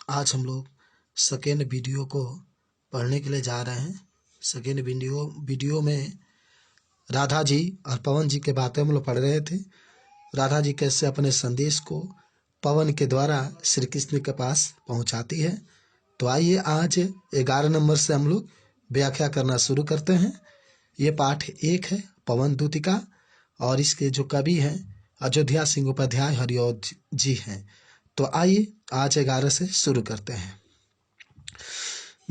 आज हम लोग सेकेंड वीडियो को पढ़ने के लिए जा रहे हैं। सेकेंड वीडियो में राधा जी और पवन जी के बातें हम लोग पढ़ रहे थे। राधा जी कैसे अपने संदेश को पवन के द्वारा श्री कृष्ण के पास पहुंचाती है। तो आइए आज 11 नंबर से हम लोग व्याख्या करना शुरू करते हैं। ये पाठ 1 है पवन दूतिका, और इसके जो कवि हैं अयोध्या सिंह उपाध्याय हरिऔध जी हैं। तो आइए आज 11 से शुरू करते हैं।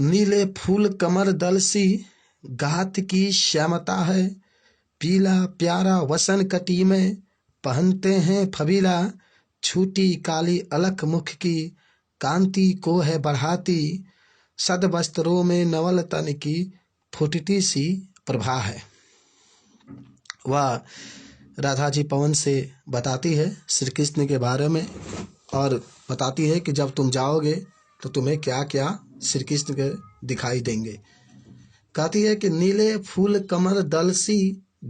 नीले फूल कमर दल सी गात की श्यामता है, पीला प्यारा वसन कटी में पहनते हैं फबीला, छूटी काली अलख मुख की कांति को है बढ़ाती, सद वस्त्रों में नवल तन की फुटती सी प्रभा है। वह राधा जी पवन से बताती है श्री कृष्ण के बारे में, और बताती है कि जब तुम जाओगे तो तुम्हें क्या क्या श्री कृष्ण के दिखाई देंगे। कहती है कि नीले फूल कमर दल सी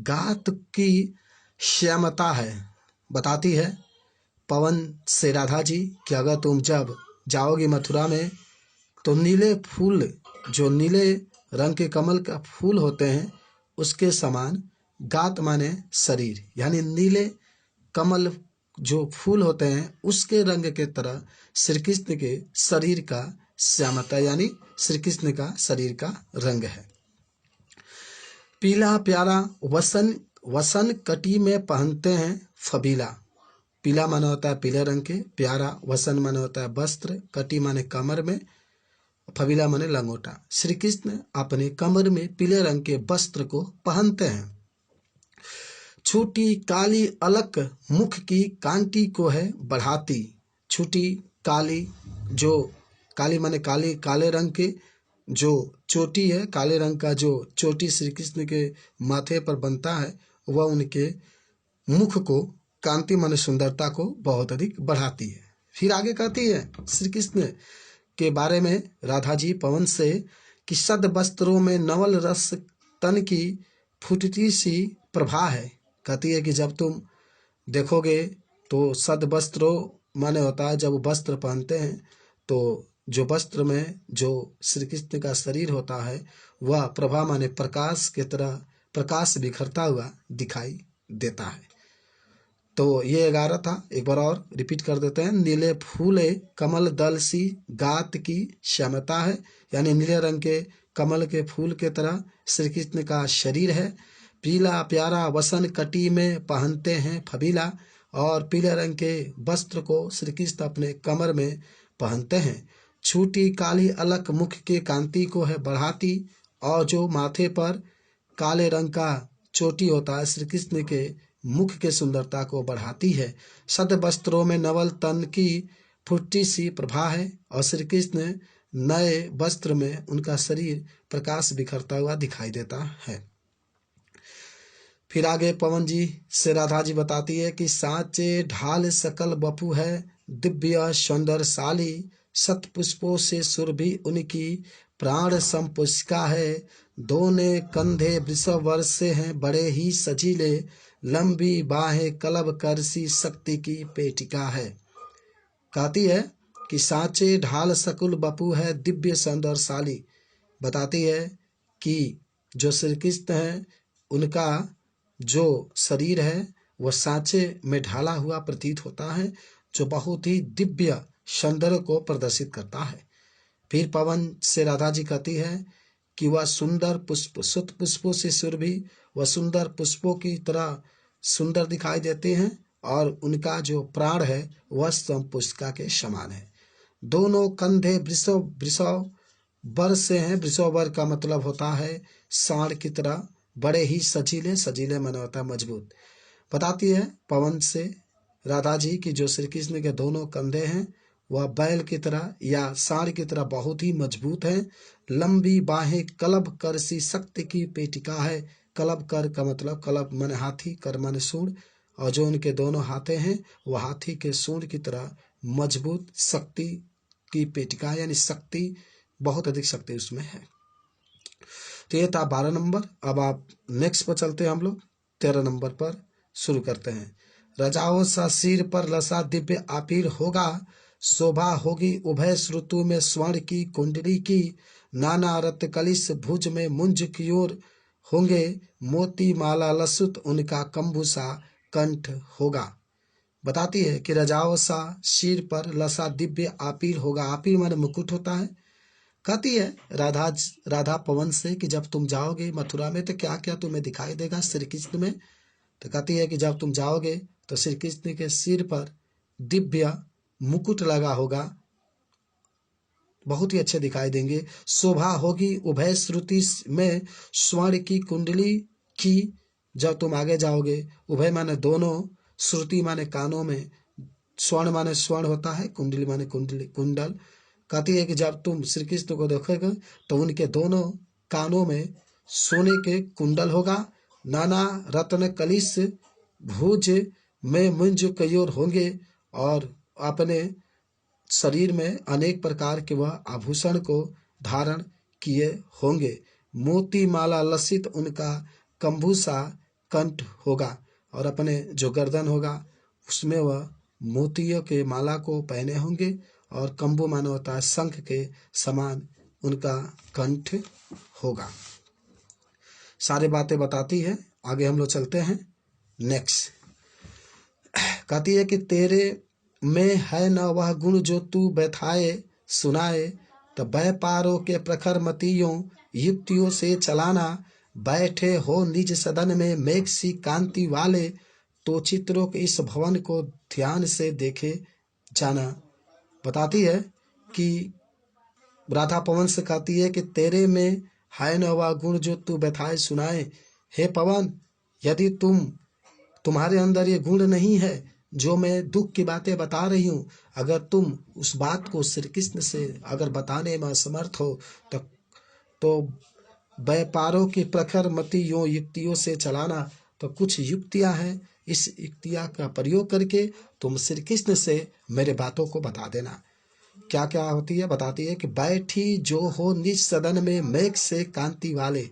गात की श्यामता है। बताती है पवन से राधा जी कि अगर तुम जब जाओगी मथुरा में तो नीले फूल, जो नीले रंग के कमल का फूल होते हैं उसके समान, गात माने शरीर, यानी नीले कमल जो फूल होते हैं उसके रंग के तरह श्री कृष्ण के शरीर का श्यामता, यानी श्री कृष्ण का शरीर का रंग है। पीला प्यारा वसन कटी में पहनते हैं फबीला। पीला माना होता है पीले रंग के, प्यारा वसन माना होता है वस्त्र, कटी माने कमर में, फबीला माने लंगोटा। श्री कृष्ण अपने कमर में पीले रंग के वस्त्र को पहनते हैं। छूटी काली अलक मुख की कांति को है बढ़ाती। छूटी काली, जो काली माने काली, काले रंग के जो चोटी है, काले रंग का जो चोटी श्री कृष्ण के माथे पर बनता है वह उनके मुख को, कांति माने सुंदरता को बहुत अधिक बढ़ाती है। फिर आगे कहती है श्री कृष्ण के बारे में राधा जी पवन से कि सद वस्त्रों में नवल रस तन की फुटती सी प्रभा है। कहती है कि जब तुम देखोगे तो सद वस्त्रों माने होता है जब वस्त्र पहनते हैं तो जो वस्त्र में जो श्री कृष्ण का शरीर होता है वह प्रभा माने प्रकाश के तरह प्रकाश बिखरता हुआ दिखाई देता है। तो ये 11 था, एक बार और रिपीट कर देते हैं। नीले फूले कमल दल सी गात की श्यामता है, यानी नीले रंग के कमल के फूल के तरह श्री कृष्ण का शरीर है। पीला प्यारा वसन कटी में पहनते हैं फबीला, और पीले रंग के वस्त्र को श्री कृष्ण अपने कमर में पहनते हैं। छूटी काली अलक मुख के कांति को है बढ़ाती, और जो माथे पर काले रंग का चोटी होता है श्री कृष्ण के मुख के सुंदरता को बढ़ाती है। सद वस्त्रों में नवल तन की फुटती सी प्रभा है, और श्री कृष्ण नए वस्त्र में उनका शरीर प्रकाश बिखरता हुआ दिखाई देता है। फिर आगे पवन जी से राधा जी बताती है कि साचे ढाल सकल बपु है, दिव्य सौंदर्यशाली, सत पुष्पों से सुरभि उनकी प्राण संपुष्का है। दोने कंधे वृषभ वर्ष से हैं बड़े ही सजीले, लंबी बाहें कलब करसी शक्ति की पेटिका है। कहती है कि साचे ढाल सकुल बपु है, दिव्य सौंदर्यशाली। बताती है कि जो श्री कृष्ण है उनका जो शरीर है वह सांचे में ढाला हुआ प्रतीत होता है, जो बहुत ही दिव्य सौंदर्य को प्रदर्शित करता है। फिर पवन से राधा जी कहती है कि वह सुंदर पुष्प, सुत पुष्पों से सुरभि, वह सुंदर पुष्पों की तरह सुंदर दिखाई देते हैं, और उनका जो प्राण है वह संपुष्पिका के समान है। दोनों कंधे वृषभ वर से हैं। वृषभ वर का मतलब होता है सांड की तरह, बड़े ही सजीले, सजीले माना होता है मजबूत। बताती है पवन से राधा जी की जो श्री कृष्ण के दोनों कंधे हैं वह बैल की तरह या सांड की तरह बहुत ही मजबूत हैं। लंबी बाहें कलब कर सी शक्ति की पेटिका है। कलब कर का मतलब, कलब माने हाथी, कर माने सूंड, और जो उनके दोनों हाथे हैं वह हाथी के सूंड की तरह मजबूत शक्ति की पेटिका, यानी शक्ति, बहुत अधिक शक्ति उसमें है। तो ये था 12 नंबर। अब आप नेक्स्ट पर चलते हैं, हम लोग 13 नंबर पर शुरू करते हैं। रजाओ सा सिर पर लसा दिव्य आपीर होगा, शोभा होगी उभय श्रुतु में स्वर्ण की कुंडली की, नाना रत्न कलिश भुज में मुंज की ओर होंगे, मोती माला लसुत उनका कंबुसा कंठ होगा। बताती है कि रजावसा सिर पर लसा दिव्य आपीर होगा। आपीर माने मुकुट होता है। कहती है राधा पवन से कि जब तुम जाओगे मथुरा में तो क्या क्या तुम्हें दिखाई देगा श्री कृष्ण में। तो कहती है कि जब तुम जाओगे तो श्री कृष्ण के सिर पर दिव्य मुकुट लगा होगा, बहुत ही अच्छे दिखाई देंगे। शोभा होगी उभय श्रुति में स्वर्ण की कुंडली की। जब तुम आगे जाओगे, उभय माने दोनों, श्रुति माने कानों में, स्वर्ण माने स्वर्ण होता है, कुंडली माने कुंडल। कहती है कि जब तुम श्री कृष्ण को देखोगे तो उनके दोनों कानों में सोने के कुंडल होगा, नाना रत्न कलिश भुज में मुंज कयोर होंगे, और अपने शरीर में अनेक प्रकार के वह आभूषण को धारण किए होंगे। मोती माला लसित उनका कंबूसा कंठ होगा, और अपने जो गर्दन होगा उसमें वह मोतियों के माला को पहने होंगे, और कंबू माना होता है शंख के समान उनका कंठ होगा। सारी बातें बताती है। आगे हम लोग चलते हैं। नेक्स्ट कहती है कि तेरे में है न वह गुण जो तू बैठाए सुनाए, तो व्यापारों के प्रखर मतियों युक्तियों से चलाना, बैठे हो निज सदन में मेघ सी कांति वाले, तो चित्रों के इस भवन को ध्यान से देखे जाना। बताती है कि राधा पवन से कहती है कि तेरे में है न वह गुण जो तू बैठाए सुनाए। हे पवन, यदि तुम्हारे अंदर ये गुण नहीं है जो मैं दुख की बातें बता रही हूँ, अगर तुम उस बात को श्री कृष्ण से अगर बताने में असमर्थ हो तो व्यापारों की प्रखर मतियों युक्तियों से चलाना। तो कुछ युक्तियां हैं, इस युक्तियां का प्रयोग करके तुम श्री कृष्ण से मेरे बातों को बता देना। क्या क्या होती है बताती है कि बैठी जो हो निज सदन में मेघ से कांति वाले।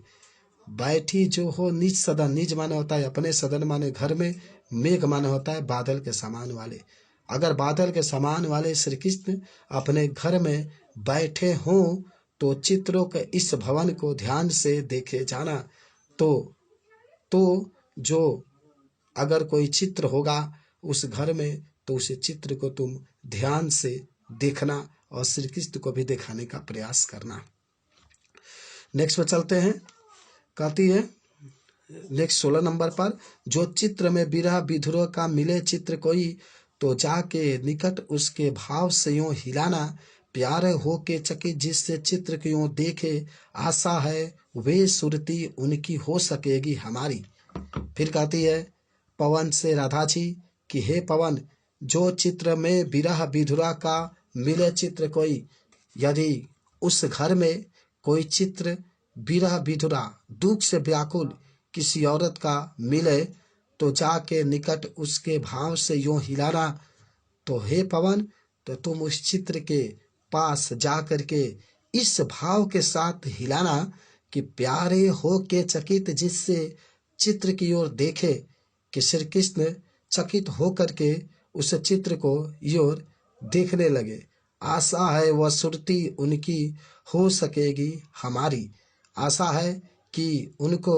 बैठी जो हो निज सदन, निज माने होता है अपने सदन माने घर में, मेघ माने होता है बादल के समान वाले। अगर बादल के समान वाले श्री कृष्ण अपने घर में बैठे हों तो चित्रों के इस भवन को ध्यान से देखे जाना। तो जो अगर कोई चित्र होगा उस घर में तो उस चित्र को तुम ध्यान से देखना और श्री कृष्ण को भी दिखाने का प्रयास करना। नेक्स्ट पर चलते हैं। कहती है नेक्स्ट 16 नंबर पर, जो चित्र में विरह विधुर का मिले चित्र कोई, तो जाके निकट उसके भाव से यूं हिलाना, प्यारे हो के चकित जिससे चित्र को यूं देखे, आशा है वे सुरती उनकी हो सकेगी हमारी। फिर कहती है पवन से राधा जी कि हे पवन, जो चित्र में विरह विधुरा का मिले चित्र कोई, यदि उस घर में कोई चित्र विरह विधुरा दुख से व्याकुल किसी औरत का मिले, तो जाके निकट उसके भाव से यूं हिलाना। तो हे पवन, तो तुम उस चित्र के पास जा करके इस भाव के साथ हिलाना कि प्यारे हो के चकित जिससे चित्र की ओर देखे, कि श्री कृष्ण चकित हो करके उस चित्र को योर देखने लगे। आशा है वह सुरती उनकी हो सकेगी हमारी। आशा है कि उनको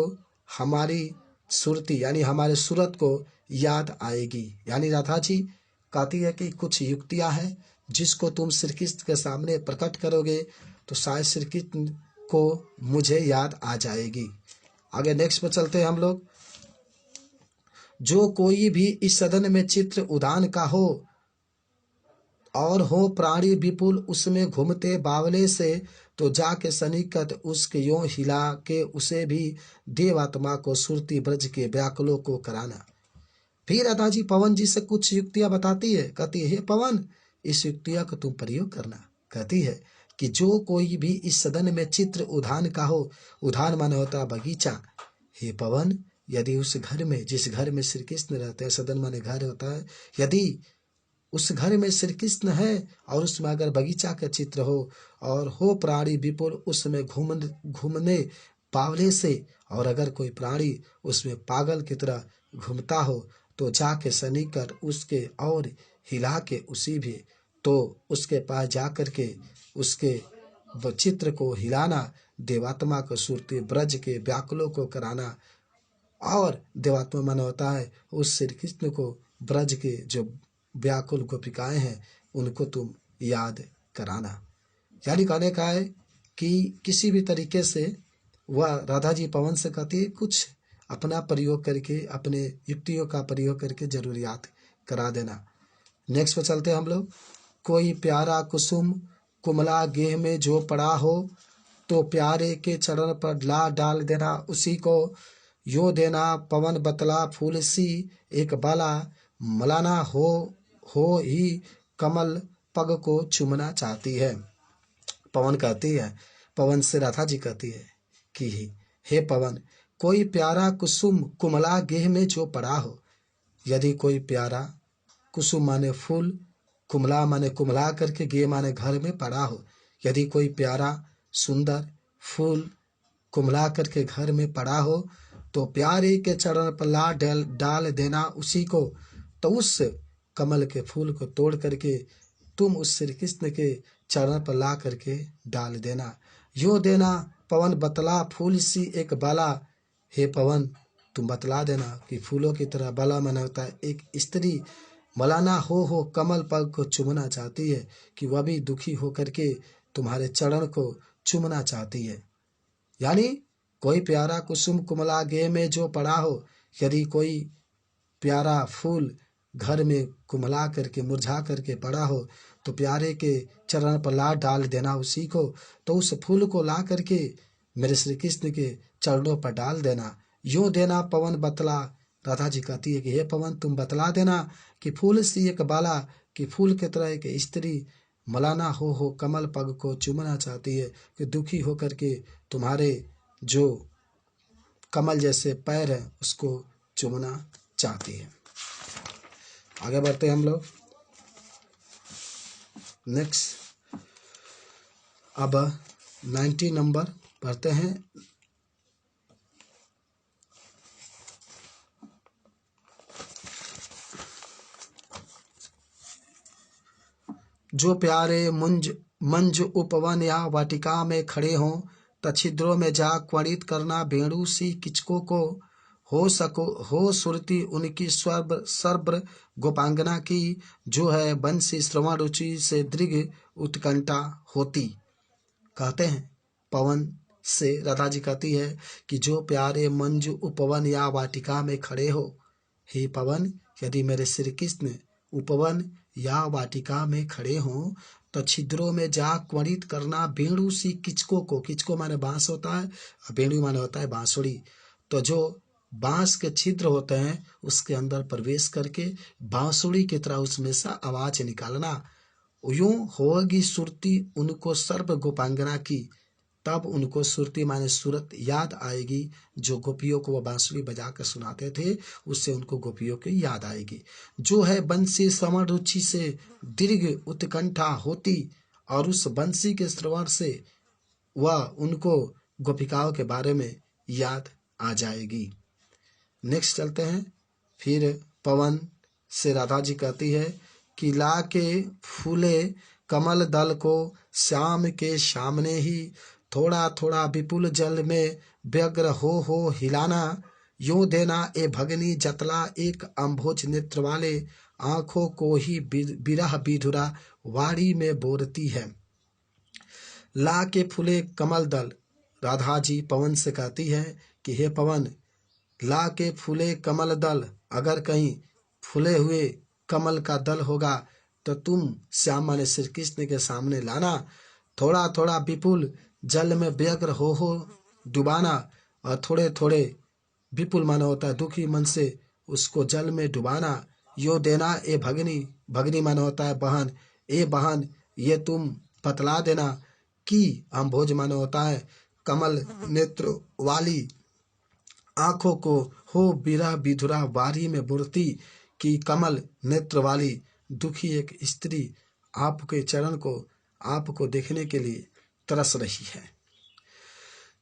हमारी सुरती यानी हमारे सूरत को याद आएगी। यानी राधा जी कहती है कि कुछ युक्तियां हैं जिसको तुम श्री कृष्ण के सामने प्रकट करोगे तो शायद श्री कृष्ण को मुझे याद आ जाएगी। आगे नेक्स्ट पर चलते हैं हम लोग। जो कोई भी इस सदन में चित्र उदान का हो और हो प्राणी विपुल उसमें घूमते बावले से, तो जाके सनिकट उसके यों हिला के उसे भी देवात्मा को सुरती ब्रज के व्याकुलों को कराना। फिर राधा जी पवन जी से कुछ युक्तियां बताती है। कहती है हे पवन, इस युक्तियां को तुम प्रयोग करना। कहती है कि जो कोई भी इस सदन में चित्र उदान का हो, उदान माने होता है बगीचा। हे पवन, यदि उस घर में जिस घर में श्री कृष्ण रहते हैं, सदन माने घर होता है, यदि उस घर में श्री कृष्ण है और उसमें अगर बगीचा का चित्र हो और हो प्राणी विपुल उसमें घूमने बावले से, और अगर कोई प्राणी उसमें पागल की तरह घूमता हो, तो जाके सनिकर उसके और हिला के उसी भी तो उसके पास जा कर के उसके चित्र को हिलाना, देवात्मा को सुरती ब्रज के व्याकुलों को कराना। और देवात्मा माना होता है उस श्री कृष्ण को ब्रज के जो व्याकुल गोपिकाएं हैं उनको तुम याद कराना। यानी कहने का है कि किसी भी तरीके से वह राधा जी पवन से कहती है कुछ अपना प्रयोग करके, अपने युक्तियों का प्रयोग करके जरूर याद करा देना। नेक्स्ट पे चलते हैं हम लोग। कोई प्यारा कुसुम कुमला गेह में जो पड़ा हो, तो प्यारे के चरण पर ला डाल देना उसी को। यो देना पवन बतला फूल सी एक बाला, मलाना हो ही कमल पग को चूमना चाहती है। पवन कहती है, पवन से राधा जी कहती है कि हे पवन, कोई प्यारा कुसुम कुमला गेह में जो पड़ा हो। यदि कोई प्यारा, कुसुम माने फूल, कुमला माने कुमला करके, गेह माने घर में पड़ा हो। यदि कोई प्यारा सुंदर फूल कुमला करके घर में पड़ा हो, तो प्यारे के चरण पर ला डाल देना उसी को। तो उस कमल के फूल को तोड़ करके तुम उस श्री कृष्ण के चरण पर ला करके डाल देना। यो देना पवन बतला फूल सी एक बाला। हे पवन, तुम बतला देना कि फूलों की तरह बाला माना होता है एक स्त्री, मलाना हो कमल पग को चूमना चाहती है, कि वह भी दुखी होकर के तुम्हारे चरण को चूमना चाहती है। यानी कोई प्यारा कुसुम कुमला गेह में जो पड़ा हो। यदि कोई प्यारा फूल घर में कुमला करके मुरझा करके पड़ा हो, तो प्यारे के चरण पर ला डाल देना उसी को। तो उस फूल को ला करके मेरे श्री कृष्ण के चरणों पर डाल देना। यूं देना पवन बतला। राधा जी कहती है कि हे पवन, तुम बतला देना कि फूल सी एक बाला, कि फूल की तरह एक स्त्री, मलाना हो कमल पग को चूमना चाहती है, कि दुखी होकर के तुम्हारे जो कमल जैसे पैर है उसको चूमना चाहती है। आगे बढ़ते हैं हम लोग। नेक्स्ट अब 90 नंबर पढ़ते हैं। जो प्यारे मंज उपवन या वाटिका में खड़े हों, तछिद्रों में जा क्वणित करना भेड़ू सी किचकों को। हो सुरती उनकी सर्ब्र गोपांगना की, जो है बंसी श्रवण रुचि से दृढ़ उत्कंठा होती। कहते हैं पवन से राधा जी कहती है कि जो प्यारे मंजू उपवन या वाटिका में खड़े हो। हे पवन, यदि मेरे श्री कृष्ण उपवन या वाटिका में खड़े हों, तो छिद्रों में जा क्वणित करना भेड़ू सी किचकों को। किचको माने बांस होता है, भेड़ू माने होता है बांसुरी। तो जो बांस के छिद्र होते हैं उसके अंदर प्रवेश करके बांसुरी की तरह उसमें से आवाज निकालना। यूं होगी सुरती उनको सर्व गोपांगना की। तब उनको सुरती माने सूरत याद आएगी, जो गोपियों को वो बांसुरी बजा कर सुनाते थे, उससे उनको गोपियों की याद आएगी। जो है बंसी श्रवण रुचि से दीर्घ उत्कंठा होती, और उस बंसी के श्रवण से वह उनको गोपिकाओं के बारे में याद आ जाएगी। नेक्स्ट चलते हैं। फिर पवन से राधा जी कहती है कि ला के फूले कमल दल को श्याम के सामने ही, थोड़ा थोड़ा विपुल जल में व्यग्र हो हिलाना। यूं देना ए भगनी जतला एक अम्भोज नेत्र वाले, आंखों को ही बिरह बिधुरा वाड़ी में बोरती है। ला के फूले कमल दल। राधा जी पवन से कहती है कि हे पवन, ला के फूले कमल दल, अगर कहीं फूले हुए कमल का दल होगा तो तुम श्याम माने श्री कृष्ण के सामने लाना। थोड़ा थोड़ा विपुल जल में व्यग्र हो डुबाना, और थोड़े थोड़े विपुल माना होता है दुखी मन से उसको जल में डुबाना। यो देना ए भगनी, भगनी माना होता है बहन, ए बहन ये तुम बतला देना कि अम्भोज माना होता है कमल नेत्र वाली, आंखों को हो बिरह बिधुरा वारी में बुरती, की कमल नेत्र वाली दुखी एक स्त्री आपके चरण को, आपको देखने के लिए तरस रही है।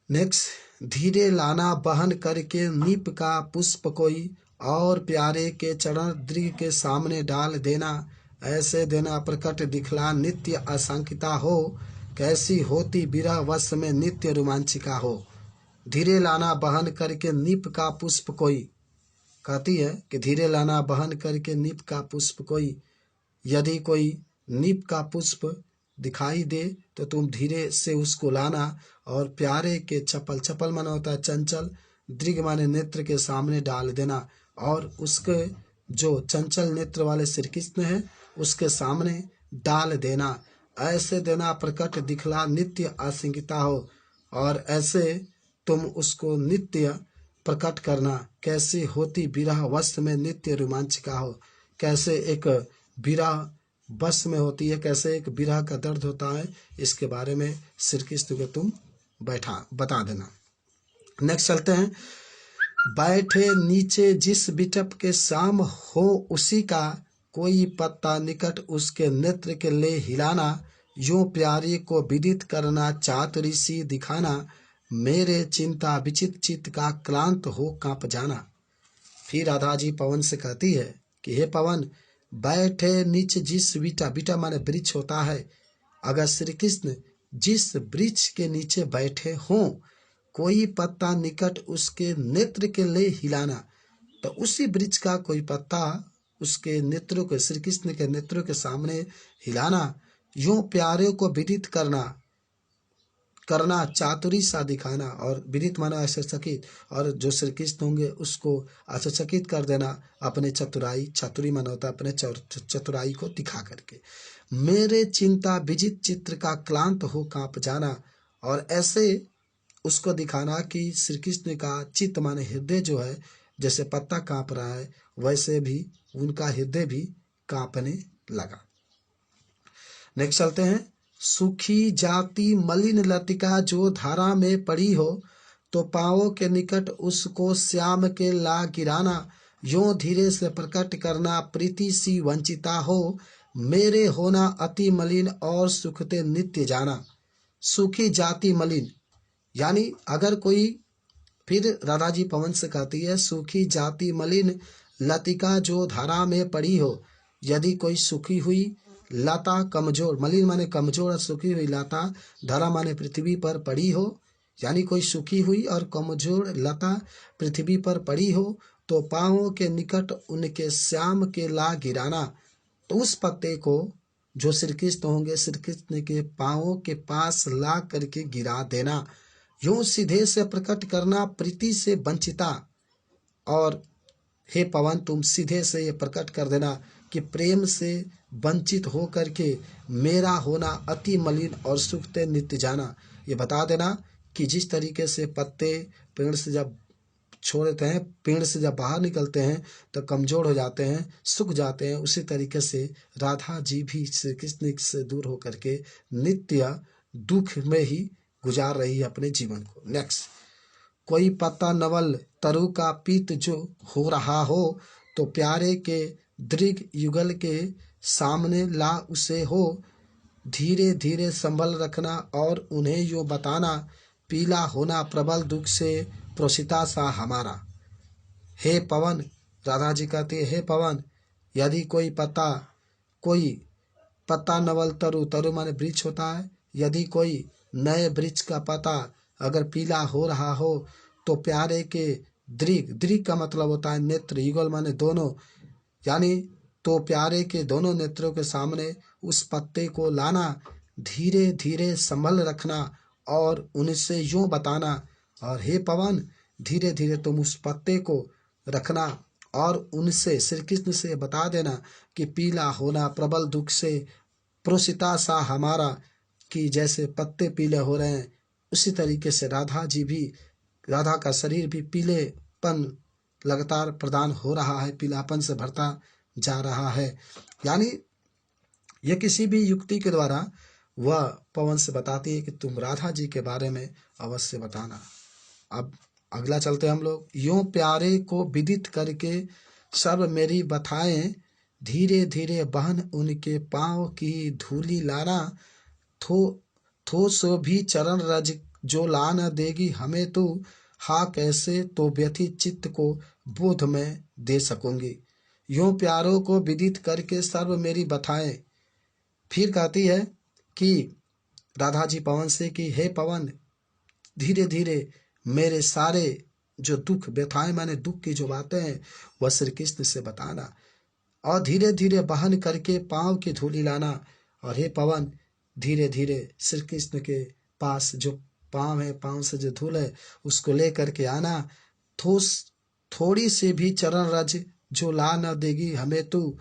नेक्स्ट, धीरे लाना बहन करके नीप का पुष्प कोई, और प्यारे के चरण दृढ़ के सामने डाल देना। ऐसे देना प्रकट दिखला नित्य आशंकिता हो, कैसी होती विरह वश में नित्य रोमांचिका हो। धीरे लाना बहन करके नीप का पुष्प कोई, कहती है कि धीरे लाना बहन करके नीप का पुष्प कोई। यदि कोई नीप का पुष्प दिखाई दे तो तुम धीरे से उसको लाना और प्यारे के चपल, चपल माना होता है चंचल, दृग माने नेत्र के सामने डाल देना और उसके जो चंचल नेत्र वाले श्री कृष्ण है उसके सामने डाल देना। ऐसे देना प्रकट दिखला नित्य आशंकिता हो, और ऐसे तुम उसको नित्य प्रकट करना। कैसी होती विरह वश में नित्य रोमांचिका हो, कैसे एक विरह बस में होती है, कैसे एक विरह का दर्द होता है, इसके बारे में श्री कृष्ण को तुम बता देना। नेक्स्ट चलते हैं। बैठे नीचे जिस बिटप के शाम हो उसी का, कोई पत्ता निकट उसके नेत्र के ले हिलाना। यूं प्यारी को विदित करना चातुरी सी दिखाना, मेरे चिंता विचित चित्त का क्लांत हो कांप जाना। फिर राधा जी पवन से कहती है कि हे पवन, बैठे नीचे जिस बीटा, बीटा माने वृक्ष होता है, अगर श्री कृष्ण जिस वृक्ष के नीचे बैठे हों, कोई पत्ता निकट उसके नेत्र के ले हिलाना, तो उसी वृक्ष का कोई पत्ता उसके नेत्रों के, श्री कृष्ण के नेत्रों के सामने हिलाना। यूं प्यारे को विदित करना चातुरी सा दिखाना, और विदित माना आश्चर्यचकित, और जो श्री कृष्ण होंगे उसको आश्चर्यचकित कर देना अपने चतुराई, चतुरी माना होता है अपने चतुराई को दिखा करके। मेरे चिंता विजित चित्र का क्लांत हो कांप जाना, और ऐसे उसको दिखाना कि श्री कृष्ण का चित्त माने हृदय जो है, जैसे पत्ता कांप रहा है वैसे भी उनका हृदय भी कांपने लगा। नेक्स्ट चलते हैं। सूखी जाती मलिन लतिका जो धारा में पड़ी हो, तो पांवों के निकट उसको श्याम के ला गिराना। यों धीरे से प्रकट करना प्रीति सी वंचिता हो, मेरे होना अति मलिन और सुखते नित्य जाना। सूखी जाति मलिन यानी अगर कोई, फिर राधा जी पवन से कहती है, सूखी जाति मलिन लतिका जो धारा में पड़ी हो। यदि कोई सूखी हुई लता कमजोर, मलिन माने कमजोर और सूखी हुई लता, धरा माने पृथ्वी पर पड़ी हो, यानी कोई सूखी हुई और कमजोर लता पृथ्वी पर पड़ी हो, तो पांवों के निकट उनके श्याम के ला गिराना। तो उस पत्ते को जो श्री कृष्ण होंगे, श्री कृष्ण के पांवों के पास ला करके गिरा देना। यूं सीधे से प्रकट करना प्रीति से वंचिता, और हे पवन तुम सीधे से ये प्रकट कर देना कि प्रेम से वंचित हो करके मेरा होना अति मलिन और सुखते नित्य जाना। ये बता देना कि जिस तरीके से पत्ते पेड़ से जब छोड़ते हैं, पेड़ से जब बाहर निकलते हैं तो कमजोर हो जाते हैं, सूख जाते हैं, उसी तरीके से राधा जी भी श्री कृष्ण से दूर होकर के नित्य दुख में ही गुजार रही है अपने जीवन को। नेक्स्ट, कोई पत्ता नवल तरु का पीत जो हो रहा हो, तो प्यारे के दृग युगल के सामने ला उसे हो। धीरे धीरे संभल रखना और उन्हें यो बताना, पीला होना प्रबल दुख से प्रोसिता सा हमारा। हे पवन, राधा जी कहती है, हे पवन, यदि कोई पत्ता नवल तरु, तरु माने वृक्ष होता है, यदि कोई नए वृक्ष का पत्ता अगर पीला हो रहा हो, तो प्यारे के दृग, दृग का मतलब होता है नेत्र, युगल माने दोनों, यानी तो प्यारे के दोनों नेत्रों के सामने उस पत्ते को लाना, धीरे धीरे संभल रखना और उनसे यूं बताना, और हे पवन धीरे धीरे तुम उस पत्ते को रखना और उनसे, श्री कृष्ण से बता देना कि पीला होना प्रबल दुख से प्रोसिता सा हमारा, कि जैसे पत्ते पीले हो रहे हैं उसी तरीके से राधा जी भी, राधा का शरीर भी पीलेपन लगातार प्रदान हो रहा है, पीलापन से भरता जा रहा है। यानी यह किसी भी युक्ति के द्वारा वह पवन से बताती है कि तुम राधा जी के बारे में अवश्य बताना। अब अगला चलते हम लोग। यूं प्यारे को विदित करके सब मेरी बथाएं, धीरे धीरे बहन उनके पांव की धूली लाना। थो सो भी चरण रज जो ला न देगी हमें तू, हा कैसे तो व्यथित चित्त को बोध में दे सकूंगी। यूं प्यारों को विदित करके सर्व मेरी बथाएं। फिर कहती है कि राधा जी पवन से कि हे पवन, धीरे धीरे मेरे सारे जो दुख व्यथाएं, माने दुख की जो बातें हैं, वह श्री कृष्ण से बताना और धीरे धीरे बहन करके पांव की धूलि लाना। और हे पवन, धीरे धीरे श्री कृष्ण के पास जो पांव है, पांव से जो धूल है, उसको ले करके आना। थोड़ी से भी चरण रज जो ला न देगी हमें तू,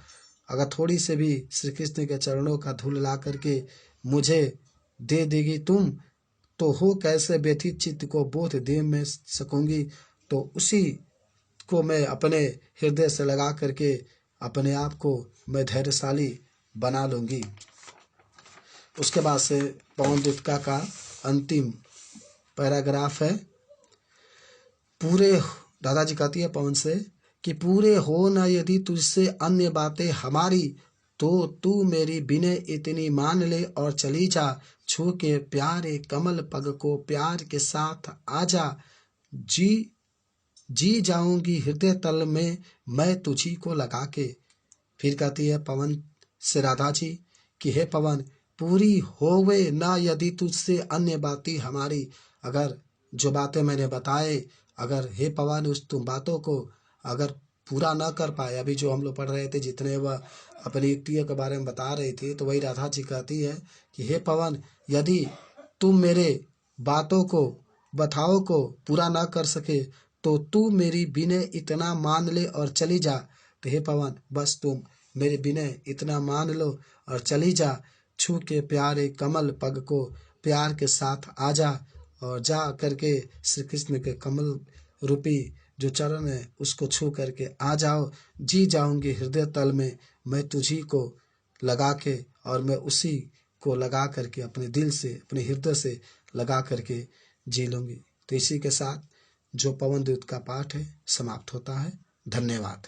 अगर थोड़ी से भी श्री कृष्ण के चरणों का धूल ला करके मुझे दे देगी तुम, तो हो कैसे व्यथित चित्त को बोध दे मैं सकूंगी। तो उसी को मैं अपने हृदय से लगा करके अपने आप को मैं धैर्यशाली बना लूंगी। उसके बाद से पवन दूतका का अंतिम पैराग्राफ है। पूरे दादाजी कहती है पवन से कि पूरे हो न यदि तुझसे अन्य बातें हमारी, तो तू मेरी विनय इतनी मान ले और चली जा। छू के प्यारे कमल पग को प्यार के साथ आजा। जी जाऊंगी हृदय तल में मैं तुझी को लगा के। फिर कहती है पवन से राधा जी कि हे पवन, पूरी होवे ना यदि तुझसे अन्य बातें हमारी, अगर जो बातें मैंने बताए, अगर हे पवन उस तुम बातों को अगर पूरा ना कर पाए, अभी जो हम लोग पढ़ रहे थे जितने वह अपनी युक्तियों के बारे में बता रही थी, तो वही राधा जी कहती है कि हे पवन, यदि तुम मेरे बातों को बथाओ को पूरा ना कर सके, तो तू मेरी विनय इतना मान ले और चली जा। तो हे पवन, बस तुम मेरे विनय इतना मान लो और चली जा। छू के प्यारे कमल पग को प्यार के साथ आजा, और जा करके श्री कृष्ण के कमल रूपी जो चरण है उसको छू करके आ जाओ। जी जाऊंगी हृदय तल में मैं तुझी को लगा के, और मैं उसी को लगा करके अपने दिल से, अपने हृदय से लगा करके जी लूंगी। तो इसी के साथ जो पवन दूत का पाठ है समाप्त होता है। धन्यवाद।